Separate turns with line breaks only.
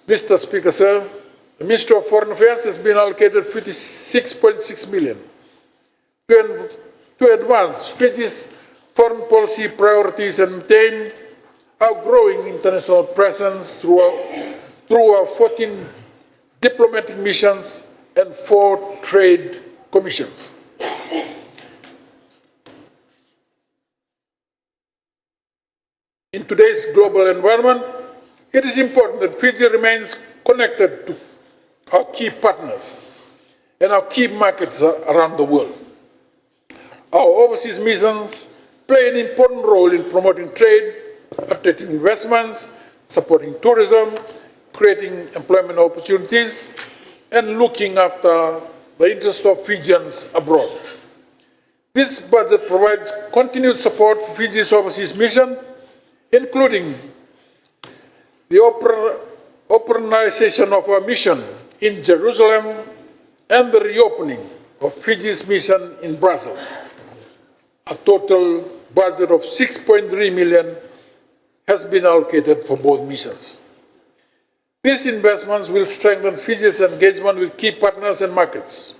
Mr. Speaker, sir, the Ministry of Foreign Affairs has been allocated 56.6 million to advance Fiji's foreign policy priorities and maintain our growing international presence through our 14 diplomatic missions and 4 trade commissions. In today's global environment, it is important that Fiji remains connected to our key partners and our key markets around the world. Our overseas missions play an important role in promoting trade, attracting investments, supporting tourism, creating employment opportunities, and looking after the interests of Fijians abroad. This budget provides continued support for Fiji's overseas mission, including the operationalization of our mission in Jerusalem and the reopening of Fiji's mission in Brussels. A total budget of 6.3 million has been allocated for both missions. These investments will strengthen Fiji's engagement with key partners and markets,